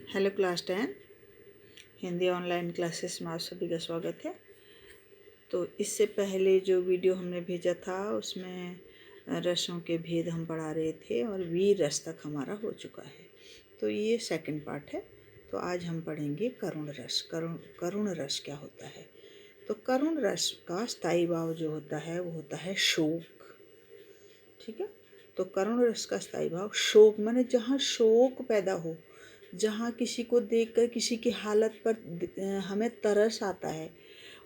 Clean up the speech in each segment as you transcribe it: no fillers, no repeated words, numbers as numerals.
Hello class 10 Hindi online classes में आप सभी का स्वागत है। तो इससे पहले जो वीडियो हमने भेजा था उसमें रसों के भेद हम पढ़ा रहे थे और वीर रस तक हमारा हो चुका है। तो ये सेकंड पार्ट है। तो आज हम पढ़ेंगे करुण रस। करुण रस क्या होता है? तो करुण रस का स्थायी भाव जो होता है वो होता है शोक। ठीक है। तो करुण रस का स्थायी भाव शोक, माने जहाँ शोक पैदा हो, जहाँ किसी को देखकर किसी की हालत पर हमें तरस आता है,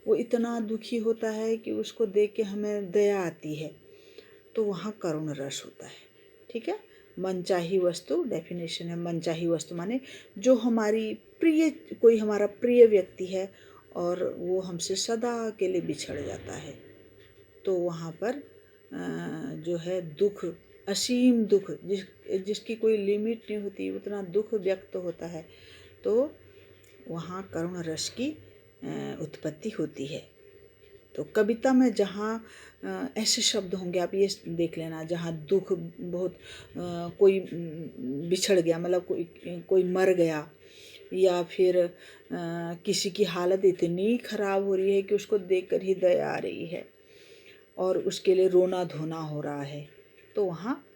वो इतना दुखी होता है कि उसको देख के हमें दया आती है, तो वहाँ करुण रस होता है। ठीक है। मनचाही वस्तु, डेफिनेशन है मनचाही वस्तु माने जो हमारी प्रिय, कोई हमारा प्रिय व्यक्ति है और वो हमसे सदा के लिए बिछड़ जाता है, तो वहाँ पर जो है दुख, असीम दुख, जिसकी कोई लिमिट नहीं होती, उतना दुख व्यक्त होता है, तो वहाँ करुण रस की उत्पत्ति होती है। तो कविता में जहाँ ऐसे शब्द होंगे, आप ये देख लेना, जहाँ दुख बहुत, कोई बिछड़ गया, मतलब कोई मर गया, या फिर किसी की हालत इतनी खराब हो रही है कि उसको देखकर ही दया आ रही है और उसके लिए रोना धोना हो रहा है, तो वहाँ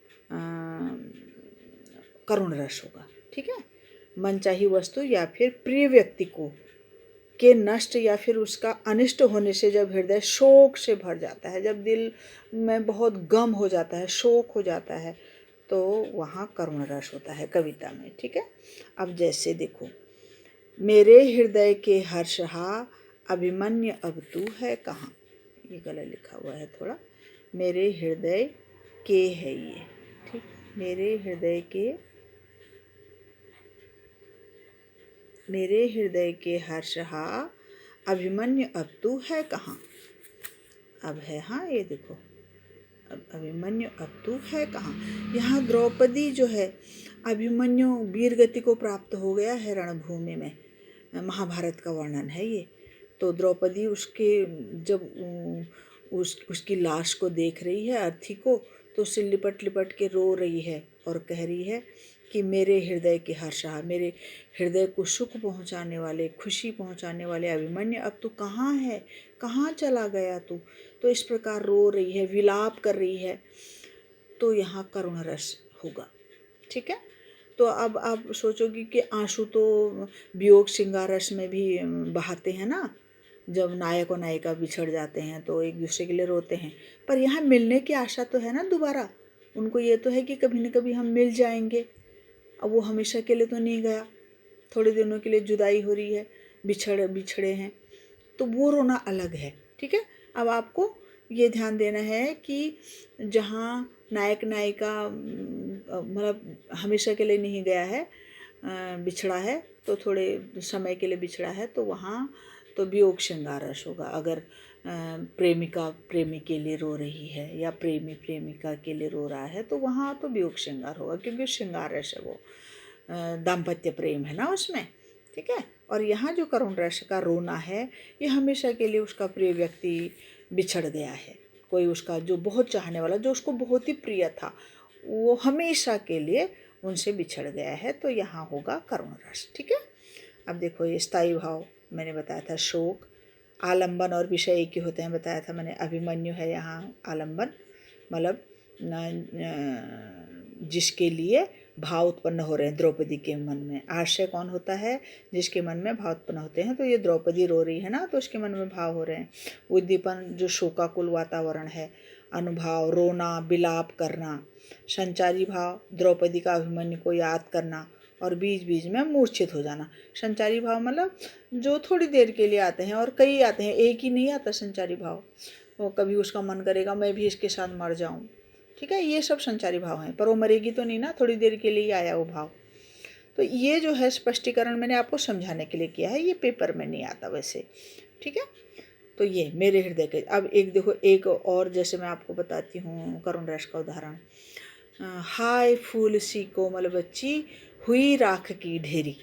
करुण रस होगा। ठीक है। मनचाही वस्तु या फिर प्रिय व्यक्ति को के नष्ट या फिर उसका अनिष्ट होने से जब हृदय शोक से भर जाता है, जब दिल में बहुत गम हो जाता है, शोक हो जाता है, तो वहाँ करुण रस होता है कविता में। ठीक है। अब जैसे देखो, मेरे हृदय के हर्षहा अभिमन्यु अब तू है कहाँ, ये गलत लिखा हुआ है थोड़ा, मेरे हृदय के है ये। ठीक। मेरे हृदय के हर्षहा अभिमन्यु अब तू है कहाँ। अब है, हाँ ये देखो, अब अभिमन्यु अब तू है कहाँ। यहाँ द्रौपदी जो है, अभिमन्यु वीर गति को प्राप्त हो गया है रणभूमि में, महाभारत का वर्णन है ये। तो द्रौपदी उसके जब उसकी लाश को देख रही है, अर्थी को, तो उससे लिपट लिपट के रो रही है और कह रही है कि मेरे हृदय के हर्षा, मेरे हृदय को सुख पहुंचाने वाले, खुशी पहुंचाने वाले अभिमन्यु अब तू कहाँ है, कहाँ चला गया तू। तो इस प्रकार रो रही है, विलाप कर रही है, तो यहाँ करुण रस होगा। ठीक है। तो अब आप सोचोगी कि आंसू तो वियोग श्रृंगार रस में भी बहाते हैं ना, जब नायक और नायिका बिछड़ जाते हैं तो एक दूसरे के लिए रोते हैं, पर यहाँ मिलने की आशा तो है ना दोबारा, उनको ये तो है कि कभी न कभी हम मिल जाएंगे। अब वो हमेशा के लिए तो नहीं गया, थोड़े दिनों के लिए जुदाई हो रही है, बिछड़े हैं, तो वो रोना अलग है। ठीक है। अब आपको ये ध्यान देना है कि जहाँ नायक नायिका मतलब हमेशा के लिए नहीं गया है, बिछड़ा है, तो थोड़े समय के लिए बिछड़ा है, तो वहाँ तो वियोग श्रृंगार रस होगा। अगर प्रेमिका प्रेमी के लिए रो रही है या प्रेमी प्रेमिका के लिए रो रहा है, तो वहाँ तो वियोग श्रृंगार होगा, क्योंकि श्रृंगार रस है वो, दाम्पत्य प्रेम है ना उसमें। ठीक है। और यहाँ जो करुण रस का रोना है, ये हमेशा के लिए उसका प्रिय व्यक्ति बिछड़ गया है, कोई उसका जो बहुत चाहने वाला, जो उसको बहुत ही प्रिय था, वो हमेशा के लिए उनसे बिछड़ गया है, तो यहाँ होगा करुण रस। ठीक है। अब देखो, ये स्थायी भाव मैंने बताया था शोक, आलंबन और विषय एक ही होते हैं, बताया था मैंने। अभिमन्यु है यहाँ आलंबन, मतलब जिसके लिए भाव उत्पन्न हो रहे हैं द्रौपदी के मन में। आश्रय कौन होता है? जिसके मन में भाव उत्पन्न होते हैं। तो ये द्रौपदी रो रही है ना, तो उसके मन में भाव हो रहे हैं। उद्दीपन जो शोकाकुल वातावरण है, अनुभाव, रोना, विलाप करना। संचारी भाव, द्रौपदी का अभिमन्यु को याद करना और बीच बीच में मूर्छित हो जाना। संचारी भाव मतलब जो थोड़ी देर के लिए आते हैं, और कई आते हैं, एक ही नहीं आता संचारी भाव। वो कभी उसका मन करेगा मैं भी इसके साथ मर जाऊं। ठीक है। ये सब संचारी भाव हैं, पर वो मरेगी तो नहीं ना, थोड़ी देर के लिए आया वो भाव। तो ये जो है स्पष्टीकरण मैंने आपको समझाने के लिए किया है, ये पेपर में नहीं आता वैसे। ठीक है। तो ये मेरे हृदय के। अब एक देखो, एक और जैसे मैं आपको बताती हूँ करुण रस का उदाहरण। हाय फूल सी कोमल बच्ची हुई राख की ढेरी।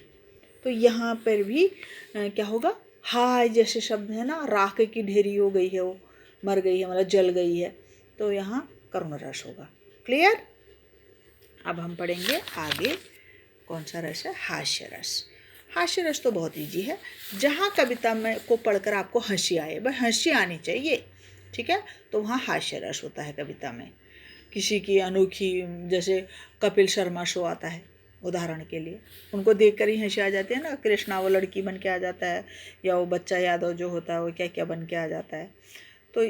तो यहाँ पर भी क्या होगा, हाय जैसे शब्द है ना, राख की ढेरी हो गई है, वो मर गई है, मतलब जल गई है, तो यहाँ करुण रस होगा। क्लियर। अब हम पढ़ेंगे आगे कौन सा रस है, हास्य रस। हास्य रस तो बहुत ईजी है, जहाँ कविता में को पढ़कर आपको हंसी आए, बस हंसी आनी चाहिए, ठीक है, तो वहाँ हास्य रस होता है कविता में। किसी की अनोखी, जैसे कपिल शर्मा शो आता है उदाहरण के लिए, उनको देखकर ही हंसी आ जाती है ना, कृष्णा वो लड़की बन के आ जाता है, या वो बच्चा यादव जो होता है वो क्या क्या बन के आ जाता है। तो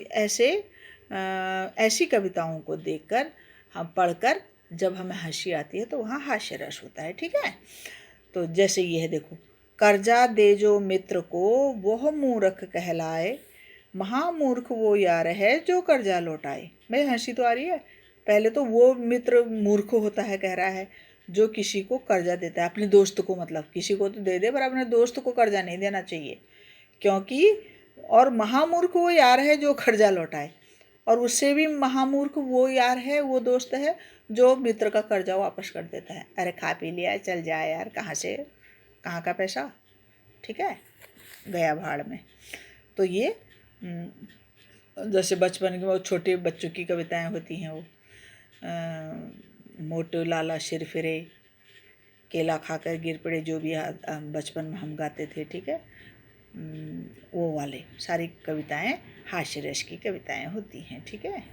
ऐसी कविताओं को देखकर, हम पढ़कर जब हमें हंसी आती है तो वहाँ हास्य रस होता है, ठीक है। तो जैसे ये है देखो, कर्जा दे जो मित्र को वह मूर्ख कहलाए, महामूर्ख वो यार है जो कर्जा लौटाए। भाई हंसी तो आ रही है। पहले तो वो मित्र मूर्ख होता है कह रहा है जो किसी को कर्जा देता है, अपने दोस्त को, मतलब किसी को तो दे दे पर अपने दोस्त को कर्जा नहीं देना चाहिए, क्योंकि और महामूर्ख वो यार है जो कर्जा लौटाए, और उससे भी महामूर्ख वो यार है, वो दोस्त है जो मित्र का कर्जा वापस कर देता है। अरे खा पी लिया, चल जाए यार, कहाँ से, कहाँ का पैसा, ठीक है, गया भाड़ में। तो ये जैसे बचपन के वो छोटे बच्चों की कविताएं होती हैं, वो मोटू लाला सिर फिरे, केला खाकर गिर पड़े, जो भी बचपन में हम गाते थे, ठीक है, वो वाले सारी कविताएं हास्य रस की कविताएं होती हैं, ठीक है।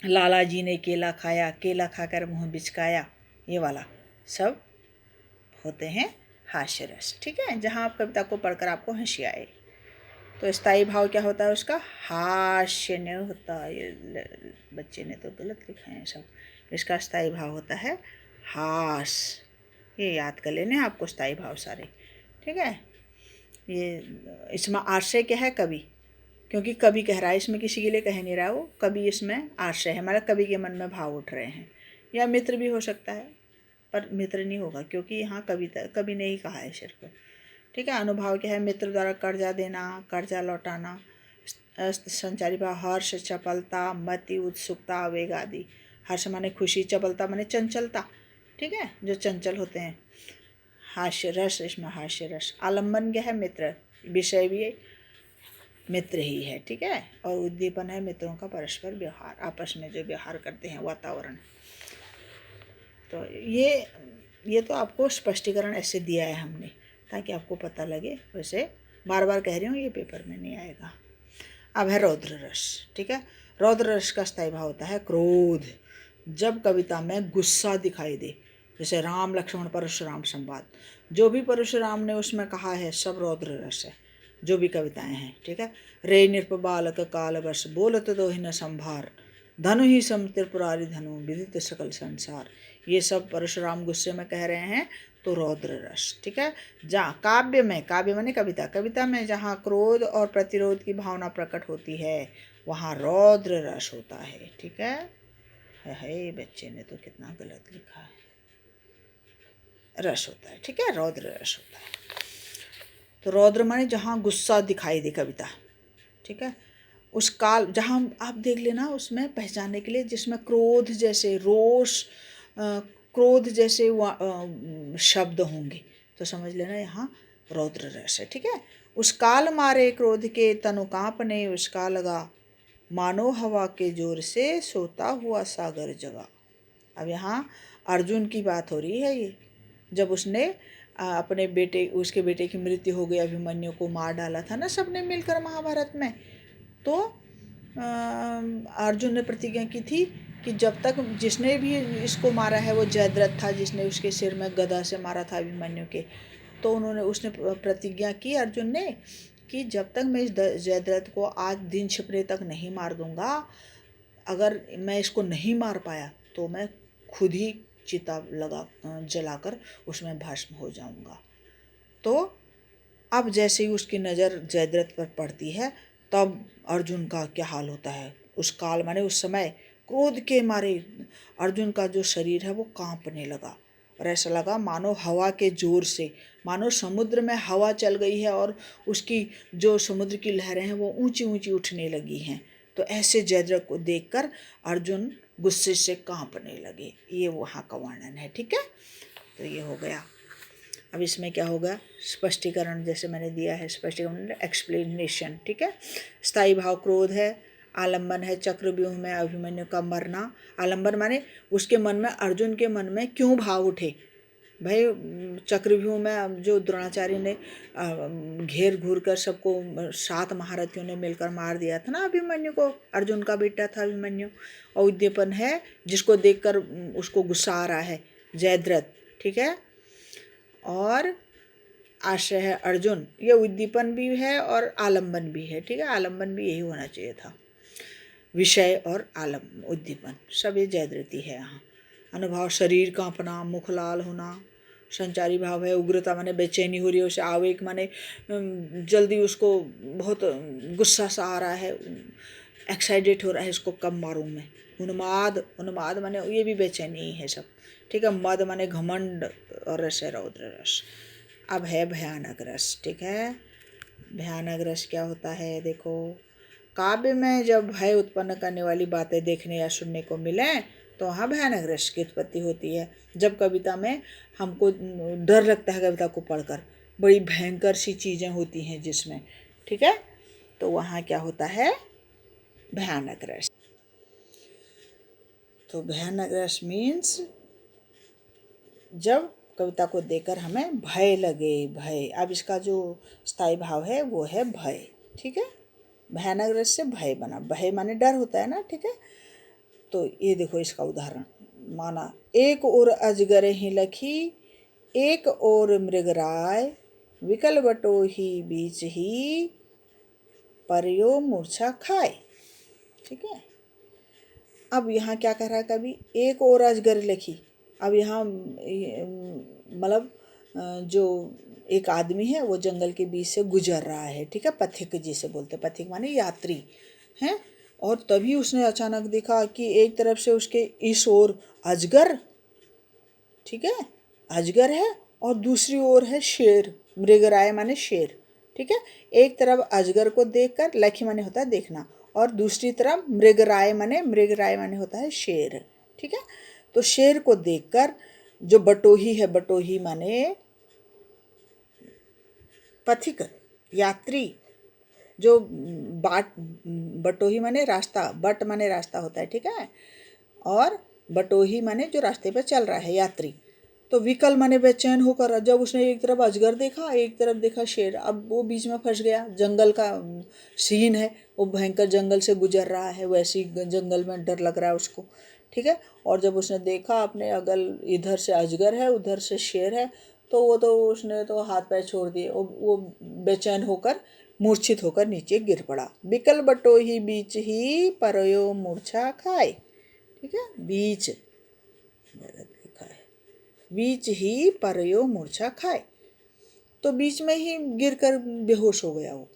लाला जी ने केला खाया, केला खाकर मुंह बिचकाया, ये वाला सब होते हैं हास्य रस, ठीक है, जहाँ आप कविता को पढ़कर आपको हंसी आए। तो स्थायी भाव क्या होता है उसका, हास्य नहीं होता, ये बच्चे ने तो गलत लिखा है सब, इसका स्थायी भाव होता है हास। ये याद कर लेने आपको स्थायी भाव सारे, ठीक है। ये इसमें आश्रय क्या है, कवि, क्योंकि कवि कह रहा है, इसमें किसी के लिए कह नहीं रहा, वो कवि इसमें आश्रय है, हमारा कवि के मन में भाव उठ रहे हैं, या मित्र भी हो सकता है, पर मित्र नहीं होगा क्योंकि यहाँ कविता कवि ने ही कहा है सिर्फ, ठीक है। अनुभाव क्या है, मित्र द्वारा कर्जा देना, कर्जा लौटाना। संचारी भाव हर्ष, चपलता, मति, उत्सुकता, आवेग आदि। हर्ष माने खुशी, चपलता माने चंचलता, ठीक है, जो चंचल होते हैं। हास्य रस, इसमें हास्य रस। आलम्बन क्या है, मित्र, विषय भी मित्र ही है, ठीक है, और उद्दीपन है मित्रों का परस्पर व्यवहार, आपस में जो व्यवहार करते हैं, वातावरण। तो ये तो आपको स्पष्टीकरण ऐसे दिया है हमने, ताकि आपको पता लगे, वैसे बार बार कह रही हूँ, ये पेपर में नहीं आएगा। अब है रौद्र रस, ठीक है। रौद्र रस का स्थायी भाव होता है क्रोध, जब कविता में गुस्सा दिखाई दे, जैसे राम लक्ष्मण परशुराम संवाद, जो भी परशुराम ने उसमें कहा है सब रौद्र रस है, जो भी कविताएं हैं, ठीक है। रे नृप बालक काल वर्ष, बोलत दो ही न संभार, धनु ही सम त्रिपुरारी धनु, विदित सकल संसार। ये सब परशुराम गुस्से में कह रहे हैं, तो रौद्र रस, ठीक है। जहाँ काव्य में, काव्य माने कविता, कविता में जहाँ क्रोध और प्रतिरोध की भावना प्रकट होती है, वहाँ रौद्र रस होता है, ठीक है। बच्चे ने तो कितना गलत लिखा है, रस होता है, ठीक है, रौद्र रस होता है। तो रौद्र माने जहाँ गुस्सा दिखाई दे कविता, ठीक है, उस काल, जहाँ आप देख लेना उसमें पहचानने के लिए, जिसमें क्रोध जैसे, रोष, क्रोध जैसे शब्द होंगे, तो समझ लेना यहाँ रौद्र रस है, ठीक है। उस काल मारे क्रोध के तनु कांपने, उसका लगा मानो हवा के जोर से, सोता हुआ सागर जगा। अब यहाँ अर्जुन की बात हो रही है, ये जब उसने अपने बेटे, उसके बेटे की मृत्यु हो गई, अभिमन्यु को मार डाला था ना सबने मिलकर महाभारत में, तो अर्जुन ने प्रतिज्ञा की थी कि जब तक, जिसने भी इसको मारा है वो जयद्रथ था, जिसने उसके सिर में गदा से मारा था अभिमन्यु के, तो उसने प्रतिज्ञा की अर्जुन ने कि जब तक मैं इस जयद्रथ को आज दिन छिपने तक नहीं मार दूंगा, अगर मैं इसको नहीं मार पाया तो मैं खुद ही चिता जलाकर उसमें भस्म हो जाऊंगा। तो अब जैसे ही उसकी नज़र जयद्रथ पर पड़ती है, तब अर्जुन का क्या हाल होता है, उस काल माने उस समय क्रोध के मारे अर्जुन का जो शरीर है वो कांपने लगा, और ऐसा लगा मानो हवा के जोर से, मानो समुद्र में हवा चल गई है और उसकी जो समुद्र की लहरें हैं वो ऊंची ऊंची उठने लगी हैं। तो ऐसे जयद्रथ को देखकर अर्जुन गुस्से से कांपने लगे, ये वहाँ का वर्णन है, ठीक है। तो ये हो गया। अब इसमें क्या होगा, स्पष्टीकरण जैसे मैंने दिया है, स्पष्टीकरण एक्सप्लेनेशन, ठीक है। स्थायी भाव क्रोध है, आलंबन है चक्रव्यूह में अभिमन्यु का मरना। आलंबन माने उसके मन में, अर्जुन के मन में क्यों भाव उठे, भाई चक्रव्यूह में जो द्रोणाचार्य ने घेर घूर कर सबको 7 महारथियों ने मिलकर मार दिया था ना अभिमन्यु को, अर्जुन का बेटा था अभिमन्यु। और उद्दीपन है जिसको देखकर उसको गुस्सा आ रहा है, जयद्रथ, ठीक है। और आश्रय है अर्जुन, ये उद्दीपन भी है और आलम्बन भी है, ठीक है। आलम्बन भी यही होना चाहिए था, विषय और उद्दीपन सब ये जयद्रथी है यहाँ। अनुभव शरीर कांपना, मुख लाल होना, संचारी भाव है, उग्रता माने बेचैनी हो रही है उसे, आवेग माने जल्दी उसको बहुत गुस्सा सा आ रहा है, एक्साइटेड हो रहा है, इसको कब मारूं मैं। उन्माद, उन्माद माने ये भी बेचैनी ही है सब, ठीक है। मद माने घमंड और रस है रौद्र रस। अब है भयानक रस, ठीक है। भयानक रस क्या होता है देखो, काव्य में जब भय उत्पन्न करने वाली बातें देखने या सुनने को मिलें तो वहाँ भयानक रस की उत्पत्ति होती है। जब कविता में हमको डर लगता है, कविता को पढ़कर बड़ी भयंकर सी चीज़ें होती हैं जिसमें, ठीक है, तो वहाँ क्या होता है, भयानक रस। तो भयानक रस मीन्स जब कविता को देखकर हमें भय लगे, भय। अब इसका जो स्थायी भाव है वो है भय, ठीक है। भयानक रस से भय बना, भय माने डर होता है ना, ठीक है। तो ये देखो इसका उदाहरण, माना एक ओर अजगर ही लखी, एक ओर मृगराय, विकल बटो ही बीच ही, परयो मूर्छा खाए, ठीक है। अब यहाँ क्या कह रहा है कवि, एक ओर अजगर लखी। अब यहाँ मतलब जो एक आदमी है वो जंगल के बीच से गुजर रहा है, ठीक है, पथिक जिसे बोलते, पथिक माने यात्री हैं। और तभी उसने अचानक देखा कि एक तरफ से उसके इस ओर अजगर, ठीक है, अजगर है, और दूसरी ओर है शेर, मृगराय माने शेर, ठीक है। एक तरफ अजगर को देखकर, लखी माने होता है देखना, और दूसरी तरफ मृगराय माने होता है शेर, ठीक है। तो शेर को देखकर जो बटोही है, बटोही माने पथिक, यात्री, जो बाट, बटोही माने रास्ता, बट माने रास्ता होता है, ठीक है, और बटोही माने जो रास्ते पर चल रहा है, यात्री। तो विकल माने बेचैन होकर, जब उसने एक तरफ अजगर देखा, एक तरफ देखा शेर, अब वो बीच में फंस गया। जंगल का सीन है, वो भयंकर जंगल से गुजर रहा है, वैसी जंगल में डर लग रहा है उसको, ठीक है। और जब उसने देखा अपने अगल, इधर से अजगर है, उधर से शेर है, तो उसने तो हाथ पैर छोड़ दिए, वो बेचैन होकर, मूर्छित होकर नीचे गिर पड़ा। बिकल बटो ही बीच ही, परयो मूर्छा खाए, ठीक है। बीच लिखा है, बीच ही परयो मूर्छा खाए, तो बीच में ही गिरकर बेहोश हो गया वो।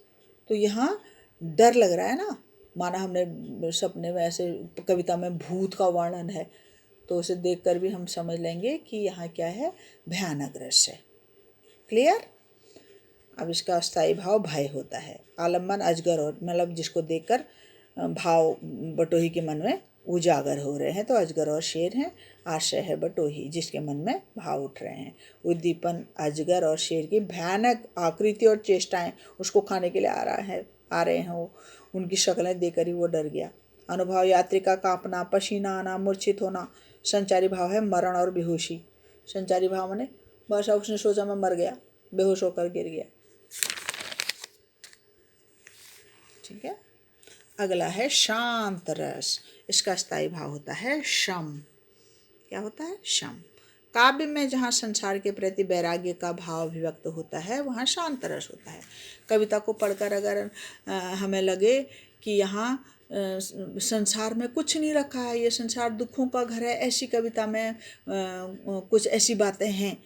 तो यहाँ डर लग रहा है ना, माना हमने सपने में, ऐसे कविता में भूत का वर्णन है, तो उसे देखकर भी हम समझ लेंगे कि यहाँ क्या है, भयानक रस है। क्लियर। अब इसका स्थायी भाव भय होता है। आलम्बन अजगर, और मतलब जिसको देखकर भाव बटोही के मन में उजागर हो रहे हैं, तो अजगर और शेर हैं। आश्रय है बटोही, जिसके मन में भाव उठ रहे हैं। उद्दीपन अजगर और शेर की भयानक आकृति और चेष्टाएं, उसको खाने के लिए आ रहे हैं वो, उनकी शक्लें देखकर ही वो डर गया। अनुभव यात्री का कांपना, पसीना आना, मूर्छित होना। संचारी भाव है मरण और बेहोशी। संचारी भाव माने बस उसने सोचा मैं मर गया, बेहोश होकर गिर गया, ठीक है। अगला है शांत रस। इसका स्थायी भाव होता है शम। क्या होता है, शम। काव्य में जहाँ संसार के प्रति वैराग्य का भाव अभिव्यक्त होता है वहाँ शांत रस होता है। कविता को पढ़कर अगर हमें लगे कि यहाँ संसार में कुछ नहीं रखा है, ये संसार दुखों का घर है, ऐसी कविता में कुछ ऐसी बातें हैं,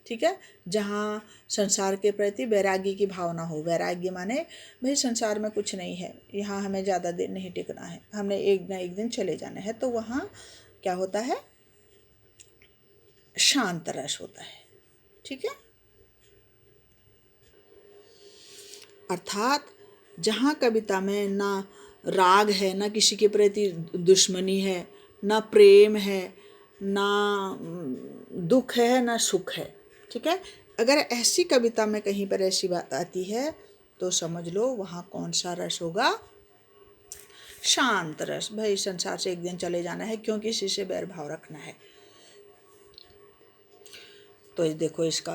ठीक है, जहाँ संसार के प्रति वैराग्य की भावना हो। वैराग्य माने भाई संसार में कुछ नहीं है, यहाँ हमें ज़्यादा देर नहीं टिकना है, हमने एक न एक दिन चले जाना है, तो वहाँ क्या होता है, शांत रस होता है, ठीक है। अर्थात जहाँ कविता में ना राग है, ना किसी के प्रति दुश्मनी है, ना प्रेम है, ना दुख है, ना सुख है, ठीक है। अगर ऐसी कविता में कहीं पर ऐसी बात आती है तो समझ लो वहाँ कौन सा रस होगा, शांत रस। भाई संसार से एक दिन चले जाना है, क्यों किसी से बैर भाव रखना है। तो देखो इसका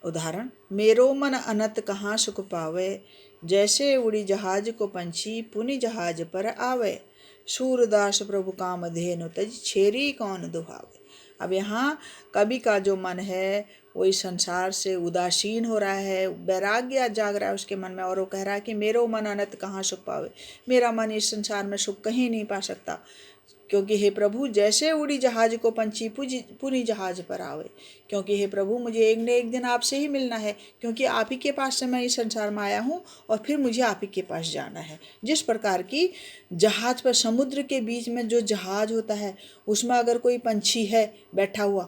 उदाहरण, मेरो मन अनत कहाँ सुख पावे, जैसे उड़ी जहाज को पंछी पुनि जहाज पर आवे, सूरदास प्रभु काम धेनु तज छेरी कौन दुहावे। अब यहाँ कवि का जो मन है वो इस संसार से उदासीन हो रहा है, वैराग्य जाग रहा है उसके मन में, और वो कह रहा है कि मेरो मन अनंत कहाँ सुख पावे, मेरा मन इस संसार में सुख कहीं नहीं पा सकता, क्योंकि हे प्रभु जैसे उड़ी जहाज को पंछी पूरी जहाज पर आवे, क्योंकि हे प्रभु मुझे एक न एक दिन आपसे ही मिलना है, क्योंकि आप ही के पास से मैं इस संसार में आया हूँ और फिर मुझे आप ही के पास जाना है। जिस प्रकार की जहाज पर, समुद्र के बीच में जो जहाज होता है उसमें अगर कोई पंछी है बैठा हुआ,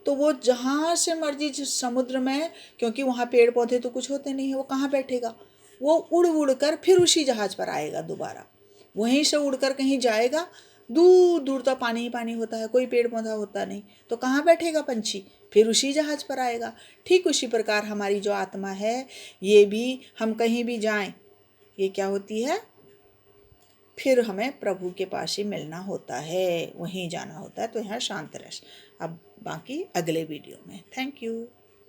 तो वो जहाँ से मर्जी समुद्र में, क्योंकि वहाँ पेड़ पौधे तो कुछ होते नहीं है, वो कहाँ बैठेगा, वो उड़ उड़ कर फिर उसी जहाज पर आएगा दोबारा, वहीं से उड़कर कहीं जाएगा, दूर दूर तक पानी ही पानी होता है, कोई पेड़ पौधा होता नहीं, तो कहाँ बैठेगा पंछी, फिर उसी जहाज पर आएगा। ठीक उसी प्रकार हमारी जो आत्मा है, ये भी हम कहीं भी जाएं, ये क्या होती है, फिर हमें प्रभु के पास ही मिलना होता है, वहीं जाना होता है। तो यहाँ शांत रस। अब बाकी अगले वीडियो में। Thank you.